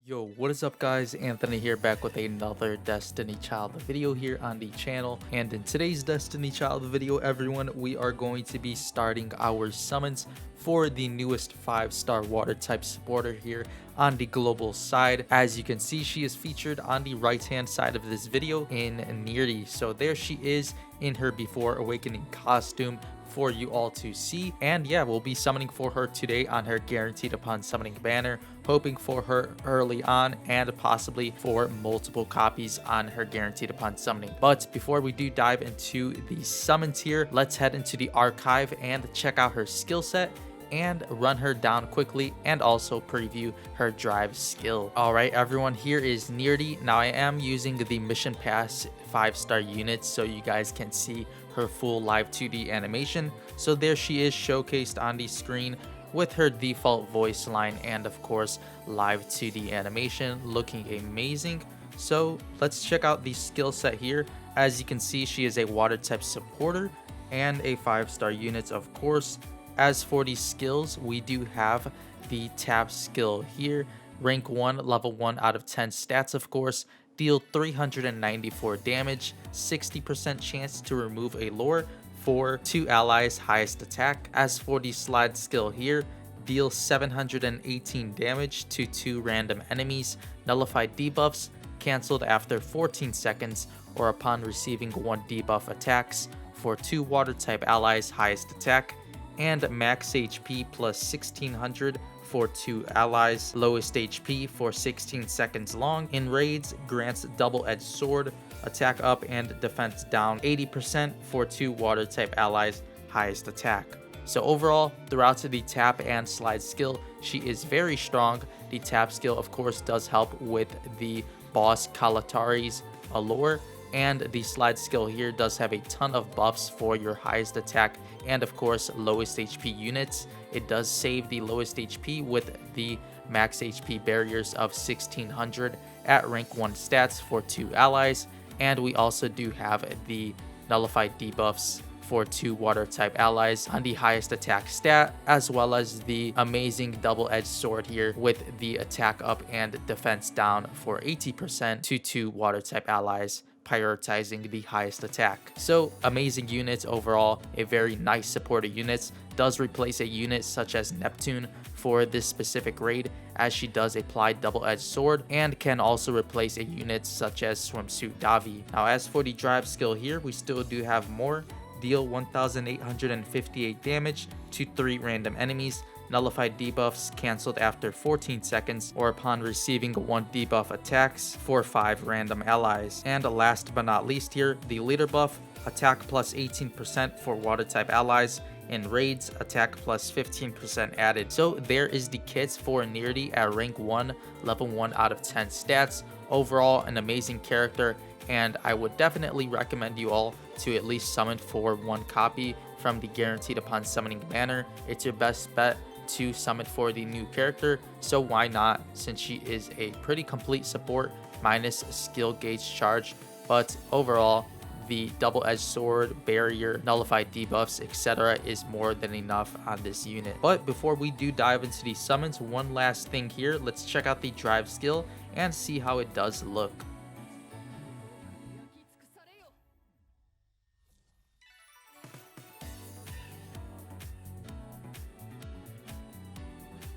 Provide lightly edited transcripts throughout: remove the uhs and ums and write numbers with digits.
Yo, what is up guys? Anthony here, back with another Destiny Child video here on the channel. And in today's Destiny Child video, everyone, we are going to be starting our summons for the newest 5-star water type supporter here on the global side. As you can see, she is featured on the right hand side of this video in Nirrti. So there she is in her Before Awakening costume for you all to see. And yeah, we'll be summoning for her today on her guaranteed upon summoning banner, hoping for her early on and possibly for multiple copies on her guaranteed upon summoning. But before we do dive into the summons here, let's head into the archive and check out her skill set and run her down quickly and also preview her drive skill. All right, everyone, here is Nirrti. Now I am using the mission pass 5-star units so you guys can see her full live 2D animation. So there she is showcased on the screen with her default voice line and of course live 2D animation, looking amazing. So let's check out the skill set here. As you can see, she is a water type supporter and a 5-star unit, of course. As for the skills, we do have the tap skill here. Rank 1, level 1 out of 10 stats, of course. Deal 394 damage, 60% chance to remove a lure for 2 allies, highest attack. As for the slide skill here, deal 718 damage to 2 random enemies. Nullified debuffs cancelled after 14 seconds or upon receiving 1 debuff attacks for 2 water type allies, highest attack. And max HP plus 1600 for 2 allies, lowest HP for 16 seconds long. In raids, grants double-edged sword, attack up and defense down 80% for 2 water type allies, highest attack. So overall, throughout the tap and slide skill, she is very strong. The tap skill, of course, does help with the boss Kalatari's allure, and the slide skill here does have a ton of buffs for your highest attack and of course lowest HP units. It does save the lowest HP with the max HP barriers of 1600 at rank 1 stats for 2 allies, and we also do have the nullified debuffs for 2 water type allies on the highest attack stat, as well as the amazing double-edged sword here with the attack up and defense down for 80% to 2 water type allies, prioritizing the highest attack. So amazing units overall, a very nice supporter unit. Does replace a unit such as Neptune for this specific raid, as she does apply double-edged sword, and can also replace a unit such as Swimsuit Davi. Now as for the drive skill here, we still do have more. Deal 1858 damage to 3 random enemies. Nullified debuffs cancelled after 14 seconds or upon receiving 1 debuff attacks for 5 random allies. And last but not least here, the leader buff, attack plus 18% for water type allies. In raids, attack plus 15% added. So there is the kits for Nirrti at rank 1, level 1 out of 10 stats. Overall, an amazing character, and I would definitely recommend you all to at least summon for 1 copy from the guaranteed upon summoning banner. It's your best bet to summon for the new character, so why not, since she is a pretty complete support minus skill gauge charge. But overall, the double-edged sword, barrier, nullified debuffs, etc. is more than enough on this unit. But before we do dive into the summons, one last thing here, let's check out the drive skill and see how it does look.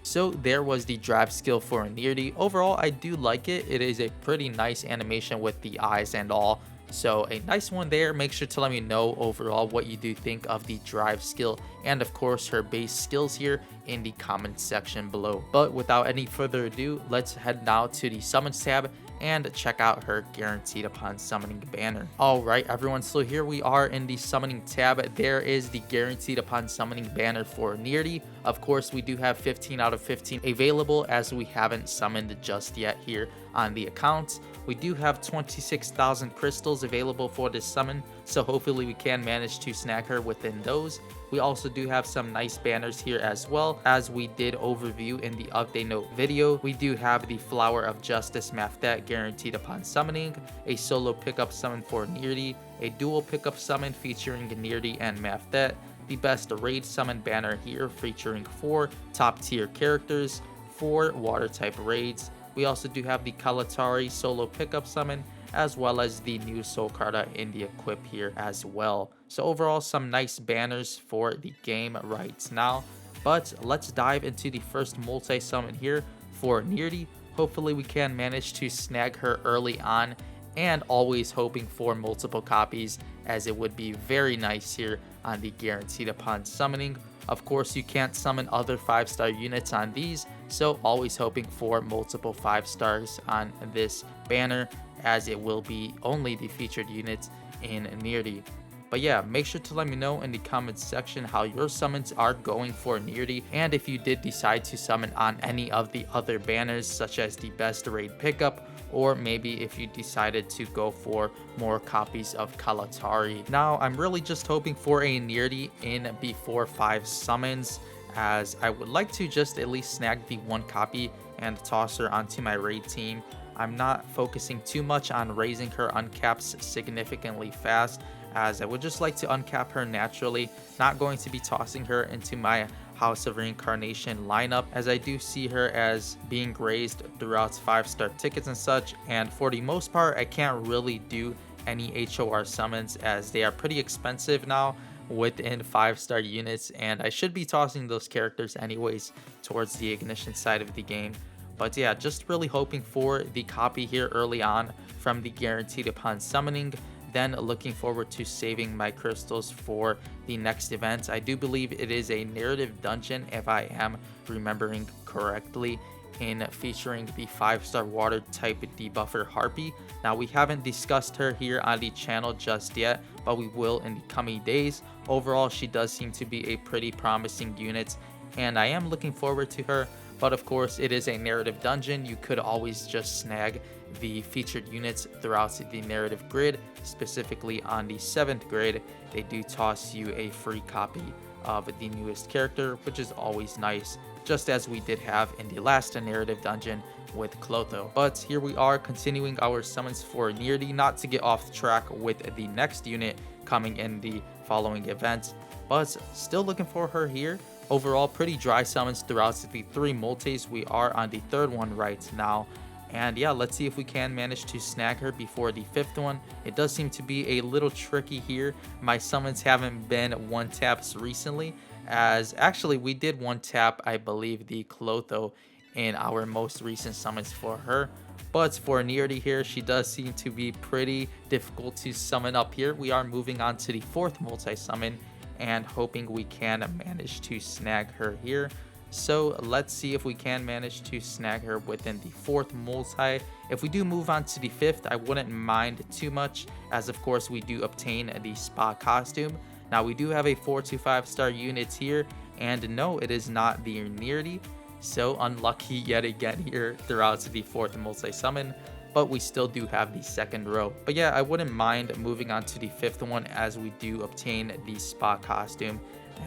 So there was the drive skill for Nirrti. Overall, I do like it. It is a pretty nice animation with the eyes and all. So a nice one there. Make sure to let me know overall what you do think of the drive skill and of course her base skills here in the comment section below. But without any further ado, let's head now to the summons tab and check out her guaranteed upon summoning banner. All right, everyone, so here we are in the summoning tab. There is the guaranteed upon summoning banner for Nirrti. Of course, we do have 15 out of 15 available, as we haven't summoned just yet here on the account. We do have 26,000 crystals available for this summon, so hopefully we can manage to snag her within those. We also do have some nice banners here as well, as we did overview in the update note video. We do have the Flower of Justice Maftet guaranteed upon summoning, a solo pickup summon for Nirrti, a dual pickup summon featuring Nirrti and Maftet, the best raid summon banner here featuring 4 top tier characters, 4 water type raids, We also do have the Kalatari solo pickup summon, as well as the new Soul Carta in the equip here as well. So overall, some nice banners for the game right now. But let's dive into the first multi-summon here for Nirrti. Hopefully we can manage to snag her early on, and always hoping for multiple copies, as it would be very nice here on the guaranteed upon summoning. Of course, you can't summon other 5-star units on these, so always hoping for multiple 5 stars on this banner, as it will be only the featured units in Nirrti. But yeah, make sure to let me know in the comments section how your summons are going for Nirrti, and if you did decide to summon on any of the other banners, such as the best raid pickup, or maybe if you decided to go for more copies of Kalatari. Now, I'm really just hoping for a Nirrti in before 5 summons, as I would like to just at least snag the 1 copy and toss her onto my raid team. I'm not focusing too much on raising her uncaps significantly fast, as I would just like to uncap her naturally, not going to be tossing her into my House of Reincarnation lineup, as I do see her as being raised throughout 5-star tickets and such, and for the most part I can't really do any HOR summons, as they are pretty expensive now within 5-star units, and I should be tossing those characters anyways towards the ignition side of the game. But yeah, just really hoping for the copy here early on from the guaranteed upon summoning, then looking forward to saving my crystals for the next event. I do believe it is a narrative dungeon, if I am remembering correctly, in featuring the 5-star water type debuffer Harpy. Now, we haven't discussed her here on the channel just yet, but we will in the coming days. Overall, she does seem to be a pretty promising unit, and I am looking forward to her. But of course, it is a narrative dungeon. You could always just snag the featured units throughout the narrative grid. Specifically on the 7th grid, they do toss you a free copy of the newest character, which is always nice, just as we did have in the last narrative dungeon with Clotho. But here we are continuing our summons for Nirrti, not to get off track with the next unit coming in the following event, but still looking for her here. Overall, pretty dry summons throughout the 3 multis. We are on the 3rd one right now. And yeah, let's see if we can manage to snag her before the 5th one. It does seem to be a little tricky here. My summons haven't been 1-taps recently, as actually we did 1-tap, I believe, the Clotho in our most recent summons for her. But for Nirrti here, she does seem to be pretty difficult to summon up here. We are moving on to the 4th multi-summon, and hoping we can manage to snag her here. So let's see if we can manage to snag her within the 4th multi. If we do move on to the 5th, I wouldn't mind too much, as of course we do obtain the spa costume. Now, we do have a 4 to 5-star units here, and no, it is not the Nirrti. So unlucky yet again here throughout the 4th multi-summon, but we still do have the 2nd row. But yeah, I wouldn't mind moving on to the 5th one, as we do obtain the spa costume.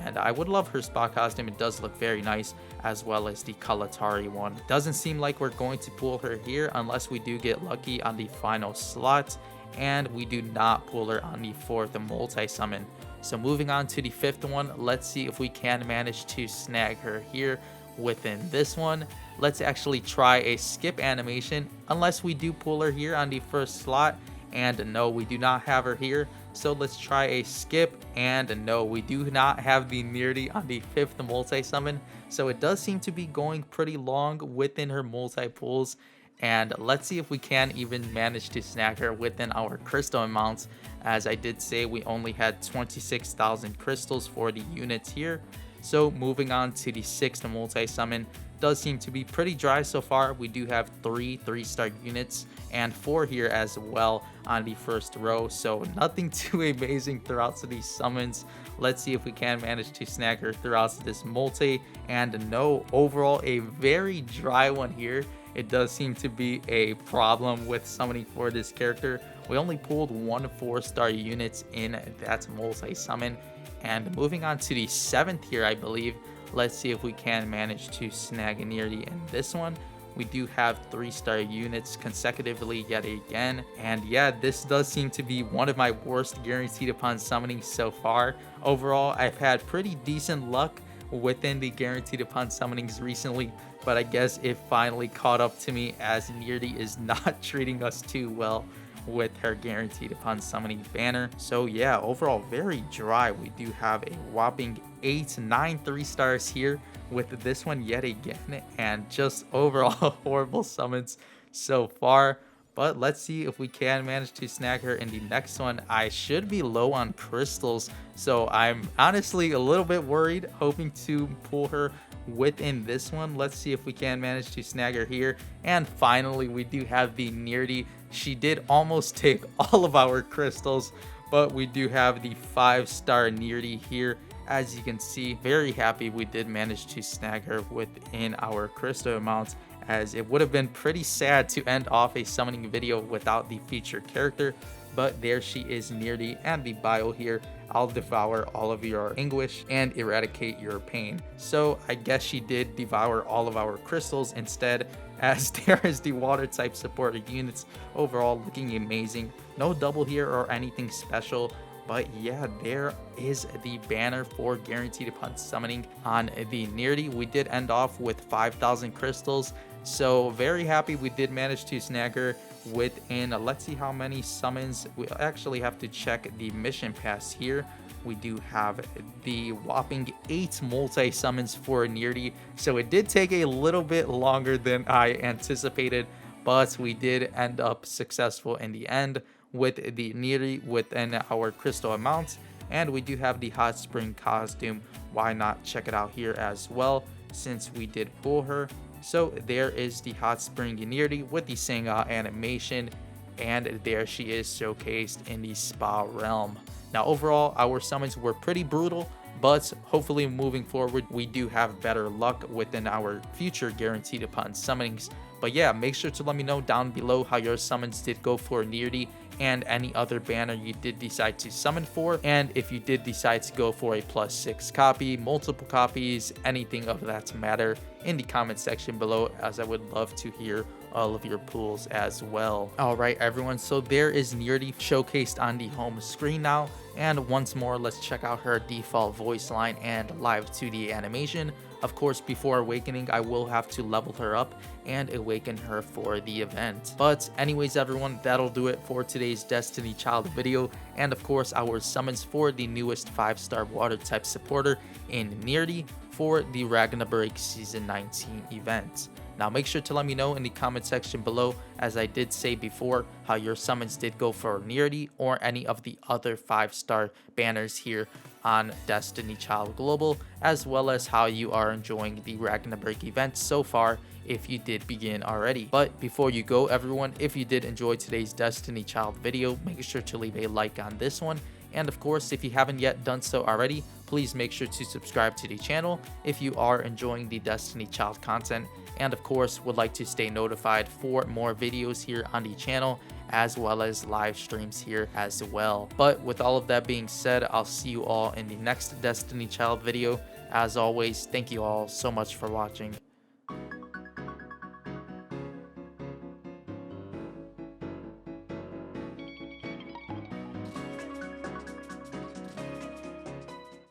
And I would love her spa costume. It does look very nice, as well as the Kalatari one. Doesn't seem like we're going to pull her here unless we do get lucky on the final slot, and we do not pull her on the 4th multi-summon. So moving on to the 5th one, let's see if we can manage to snag her here within this one. Let's actually try a skip animation, unless we do pull her here on the 1st slot. And no, we do not have her here. So let's try a skip, and no, we do not have the Nirrti on the 5th multi-summon. So it does seem to be going pretty long within her multi-pulls. And let's see if we can even manage to snag her within our crystal amounts. As I did say, we only had 26,000 crystals for the units here. So moving on to the 6th multi-summon, does seem to be pretty dry so far. We do have 3 3-star units and 4 here as well on the 1st row, so nothing too amazing throughout these summons. Let's see if we can manage to snag her throughout this multi, and no, overall a very dry one here. It does seem to be a problem with summoning for this character. We only pulled 1 4-star units in that multi-summon. And moving on to the 7th here, I believe, let's see if we can manage to snag a Nirrti in this one. We do have 3-star units consecutively yet again. And yeah, this does seem to be one of my worst guaranteed upon summoning so far. Overall, I've had pretty decent luck within the guaranteed upon summonings recently, but I guess it finally caught up to me as Nirrti is not treating us too well with her guaranteed upon summoning banner. So yeah, overall very dry. We do have a whopping 9 3-stars here with this one yet again, and just overall horrible summons so far. But let's see if we can manage to snag her in the next one. I should be low on crystals, so I'm honestly a little bit worried, hoping to pull her within this one. Let's see if we can manage to snag her here. And finally, we do have the Nirrti. She did almost take all of our crystals, but we do have the 5-star Nirrti here. As you can see, very happy we did manage to snag her within our crystal amounts, as it would have been pretty sad to end off a summoning video without the featured character. But there she is, Nirrti, and the bio here: I'll devour all of your anguish and eradicate your pain. So I guess she did devour all of our crystals instead, as there is the water type supported units overall looking amazing. No double here or anything special, but yeah, there is the banner for guaranteed upon summoning on the Nirrti. We did end off with 5,000 crystals, so very happy we did manage to snag her within, let's see how many summons. We actually have to check the mission pass here. We do have the whopping 8 multi summons for Nirrti, so it did take a little bit longer than I anticipated, but we did end up successful in the end with the Nirrti within our crystal amounts. And we do have the hot spring costume. Why not check it out here as well, since we did pull her. So there is the hot spring Nirrti with the Senga animation, and there she is showcased in the spa realm. Now overall, our summons were pretty brutal, but hopefully moving forward we do have better luck within our future guaranteed upon summonings. But yeah, make sure to let me know down below how your summons did go for Nirrti, and any other banner you did decide to summon for, and if you did decide to go for a +6 copy, multiple copies, anything of that matter, in the comment section below, as I would love to hear all of your pulls as well. All right everyone, so there is Nirrti showcased on the home screen now, and once more let's check out her default voice line and live 2D animation. Of course, before awakening, I will have to level her up and awaken her for the event. But anyways everyone, that'll do it for today's Destiny Child video, and of course our summons for the newest 5-star water type supporter in Nirrti for the Ragna Break Season 19 event. Now make sure to let me know in the comment section below, as I did say before, how your summons did go for Nirrti or any of the other 5-star banners here on Destiny Child Global, as well as how you are enjoying the Ragna Break event so far, if you did begin already. But before you go everyone, if you did enjoy today's Destiny Child video, make sure to leave a like on this one. And of course, if you haven't yet done so already, please make sure to subscribe to the channel if you are enjoying the Destiny Child content, and of course would like to stay notified for more videos here on the channel, as well as live streams here as well. But with all of that being said, I'll see you all in the next Destiny Child video. As always, thank you all so much for watching.